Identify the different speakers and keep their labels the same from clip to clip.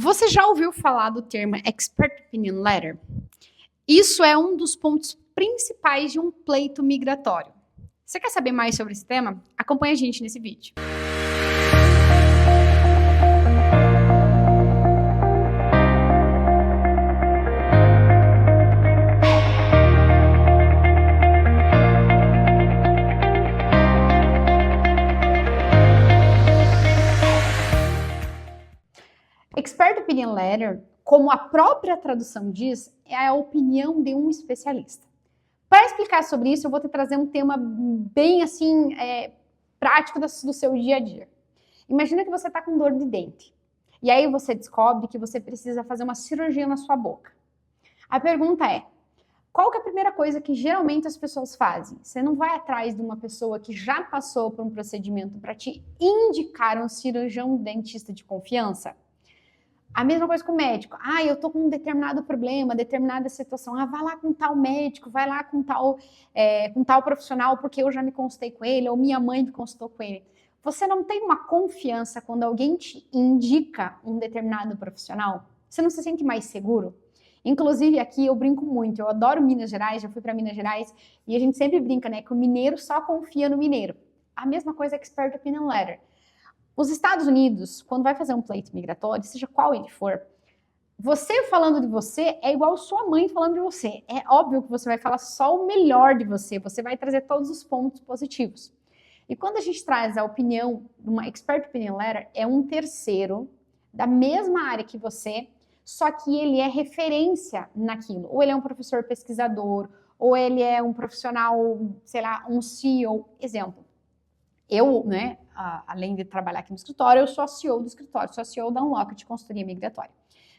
Speaker 1: Você já ouviu falar do termo Expert Opinion Letter? Isso é um dos pontos principais de um pleito migratório. Você quer saber mais sobre esse tema? Acompanhe a gente nesse vídeo. Expert Opinion Letter, como a própria tradução diz, é a opinião de um especialista. Para explicar sobre isso, eu vou te trazer um tema bem assim, prático do seu dia a dia. Imagina que você está com dor de dente. E aí você descobre que você precisa fazer uma cirurgia na sua boca. A pergunta é, qual que é a primeira coisa que geralmente as pessoas fazem? Você não vai atrás de uma pessoa que já passou por um procedimento para te indicar um cirurgião dentista de confiança? A mesma coisa com o médico. Eu tô com um determinado problema, determinada situação. Vai lá com tal médico, vai lá com tal profissional, porque eu já me consultei com ele, ou minha mãe me consultou com ele. Você não tem uma confiança quando alguém te indica um determinado profissional? Você não se sente mais seguro? Inclusive, aqui eu brinco muito, eu adoro Minas Gerais, já fui para Minas Gerais, e a gente sempre brinca, né, que o mineiro só confia no mineiro. A mesma coisa é Expert Opinion Letter. Os Estados Unidos, quando vai fazer um pleito migratório, seja qual ele for, você falando de você é igual sua mãe falando de você. É óbvio que você vai falar só o melhor de você, você vai trazer todos os pontos positivos. E quando a gente traz a opinião, uma Expert Opinion Letter, é um terceiro da mesma área que você, só que ele é referência naquilo. Ou ele é um professor pesquisador, ou ele é um profissional, sei lá, um CEO. Exemplo. Eu, né, além de trabalhar aqui no escritório, eu sou a CEO do escritório, sou a CEO da Unlock de consultoria migratória.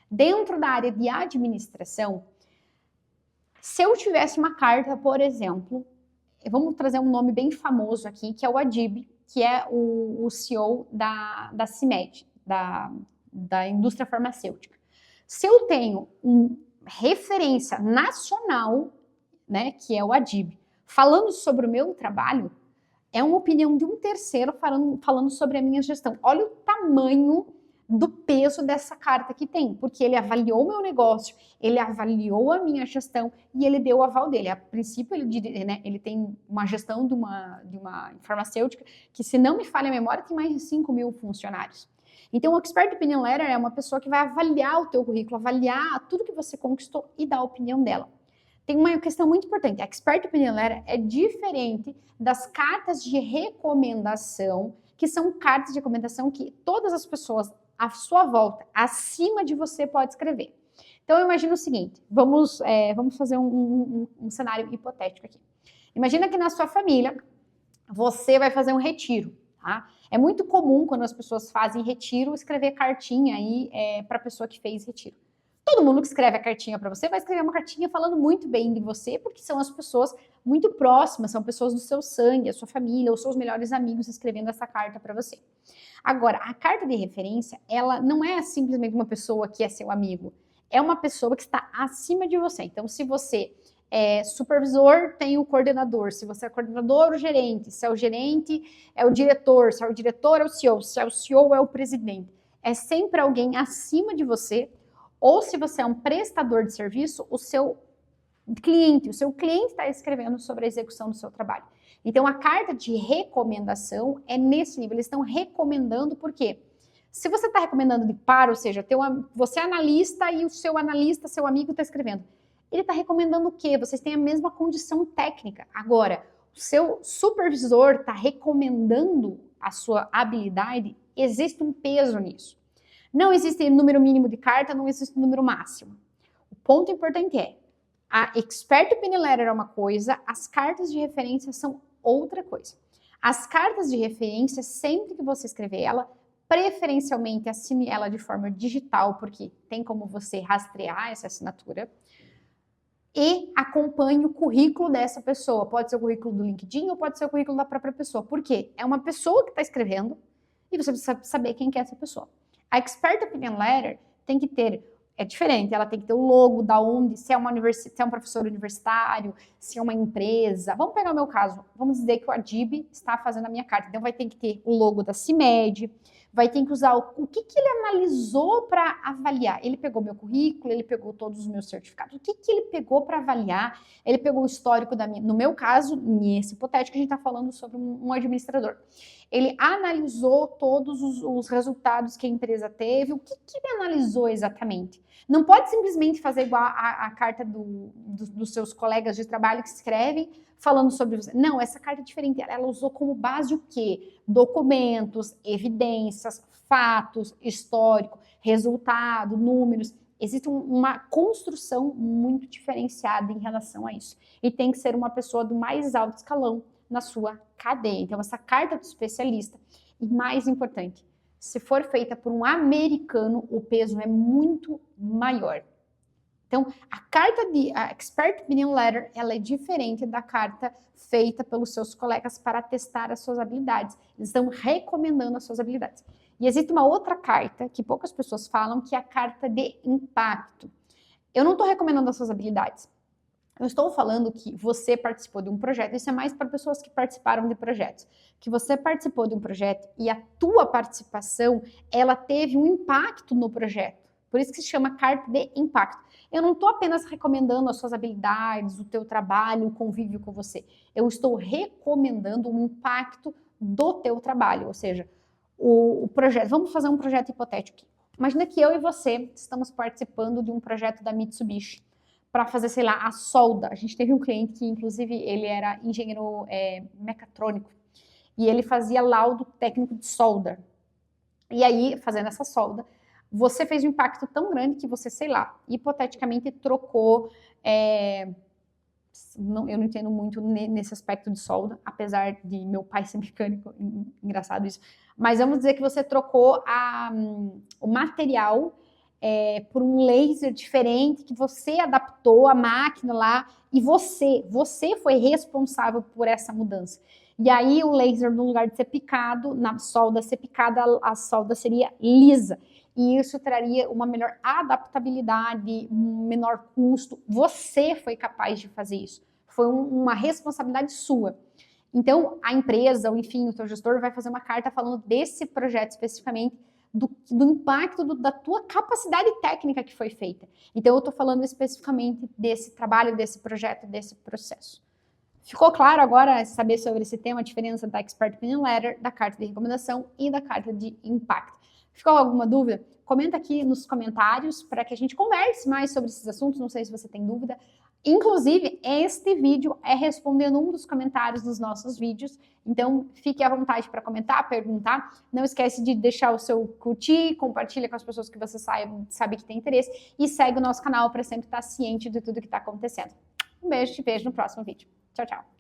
Speaker 1: Dentro da área de administração, se eu tivesse uma carta, por exemplo, vamos trazer um nome bem famoso aqui, que é o Adib, que é o CEO da CIMED, da indústria farmacêutica. Se eu tenho uma referência nacional, né, que é o Adib, falando sobre o meu trabalho, é uma opinião de um terceiro falando sobre a minha gestão. Olha o tamanho do peso dessa carta que tem, porque ele avaliou o meu negócio, ele avaliou a minha gestão e ele deu o aval dele. A princípio, ele tem uma gestão de uma farmacêutica que, se não me falha a memória, tem mais de 5 mil funcionários. Então, o Expert Opinion Letter é uma pessoa que vai avaliar o teu currículo, avaliar tudo que você conquistou e dar a opinião dela. Tem uma questão muito importante, a Expert Opinion Letter é diferente das cartas de recomendação, que são cartas de recomendação que todas as pessoas à sua volta, acima de você, pode escrever. Então, eu imagino o seguinte, vamos fazer um cenário hipotético aqui. Imagina que na sua família, você vai fazer um retiro, tá? É muito comum, quando as pessoas fazem retiro, escrever cartinha aí para a pessoa que fez retiro. Todo mundo que escreve a cartinha para você vai escrever uma cartinha falando muito bem de você, porque são as pessoas muito próximas, são pessoas do seu sangue, a sua família, os seus melhores amigos escrevendo essa carta para você. Agora, a carta de referência, ela não é simplesmente uma pessoa que é seu amigo, é uma pessoa que está acima de você. Então, se você é supervisor, tem o coordenador, se você é coordenador, o gerente, se é o gerente, é o diretor, se é o diretor, é o CEO, se é o CEO, é o presidente. É sempre alguém acima de você. Ou se você é um prestador de serviço, o seu cliente está escrevendo sobre a execução do seu trabalho. Então, a carta de recomendação é nesse nível. Eles estão recomendando, por quê? Se você está recomendando de par, ou seja, você é analista e o seu analista, seu amigo, está escrevendo. Ele está recomendando o quê? Vocês têm a mesma condição técnica. Agora, o seu supervisor está recomendando a sua habilidade, existe um peso nisso. Não existe número mínimo de carta, não existe número máximo. O ponto importante é, a Expert Opinion Letter é uma coisa, as cartas de referência são outra coisa. As cartas de referência, sempre que você escrever ela, preferencialmente assine ela de forma digital, porque tem como você rastrear essa assinatura, e acompanhe o currículo dessa pessoa. Pode ser o currículo do LinkedIn ou pode ser o currículo da própria pessoa. Por quê? É uma pessoa que está escrevendo e você precisa saber quem que é essa pessoa. A Expert Opinion Letter tem que ter, é diferente, ela tem que ter o logo da onde, se é um professor universitário, se é uma empresa. Vamos pegar o meu caso, vamos dizer que o Adib está fazendo a minha carta, então vai ter que ter o logo da CIMED, vai ter que usar o que ele analisou para avaliar. Ele pegou meu currículo, ele pegou todos os meus certificados. O que ele pegou para avaliar? Ele pegou o histórico da minha... No meu caso, nesse hipotético, a gente está falando sobre um administrador. Ele analisou todos os resultados que a empresa teve. O que ele analisou exatamente? Não pode simplesmente fazer igual a carta dos seus colegas de trabalho que escrevem falando sobre você. Não, essa carta é diferente. Ela usou como base o quê? Documentos, evidências, fatos, histórico, resultado, números. Existe uma construção muito diferenciada em relação a isso. E tem que ser uma pessoa do mais alto escalão na sua cadeia. Então, essa carta do especialista, e mais importante, se for feita por um americano, o peso é muito maior. Então, a Expert Opinion Letter, ela é diferente da carta feita pelos seus colegas para testar as suas habilidades. Eles estão recomendando as suas habilidades. E existe uma outra carta que poucas pessoas falam, que é a carta de impacto. Eu não estou recomendando as suas habilidades. Eu estou falando que você participou de um projeto, isso é mais para pessoas que participaram de projetos, que você participou de um projeto e a tua participação, ela teve um impacto no projeto. Por isso que se chama carta de impacto. Eu não estou apenas recomendando as suas habilidades, o teu trabalho, o convívio com você. Eu estou recomendando o impacto do teu trabalho, ou seja, o projeto. Vamos fazer um projeto hipotético aqui. Imagina que eu e você estamos participando de um projeto da Mitsubishi para fazer, sei lá, a solda. A gente teve um cliente que, inclusive, ele era engenheiro mecatrônico e ele fazia laudo técnico de solda. E aí, fazendo essa solda, você fez um impacto tão grande que você, sei lá, hipoteticamente trocou... eu não entendo muito nesse aspecto de solda, apesar de meu pai ser mecânico, engraçado isso. Mas vamos dizer que você trocou o material por um laser diferente, que você adaptou a máquina lá, e você foi responsável por essa mudança. E aí o laser, no lugar de ser picado, na solda ser picada, a solda seria lisa. E isso traria uma melhor adaptabilidade, um menor custo. Você foi capaz de fazer isso. Foi uma responsabilidade sua. Então, a empresa, ou enfim, o teu gestor vai fazer uma carta falando desse projeto especificamente, do impacto da tua capacidade técnica que foi feita. Então, eu estou falando especificamente desse trabalho, desse projeto, desse processo. Ficou claro agora saber sobre esse tema, a diferença da Expert Opinion Letter, da carta de recomendação e da carta de impacto? Ficou alguma dúvida? Comenta aqui nos comentários para que a gente converse mais sobre esses assuntos, não sei se você tem dúvida. Inclusive, este vídeo é respondendo um dos comentários dos nossos vídeos, então fique à vontade para comentar, perguntar. Não esquece de deixar o seu curtir, compartilha com as pessoas que você sabe que tem interesse e segue o nosso canal para sempre estar ciente de tudo que está acontecendo. Um beijo, te vejo no próximo vídeo. Tchau, tchau.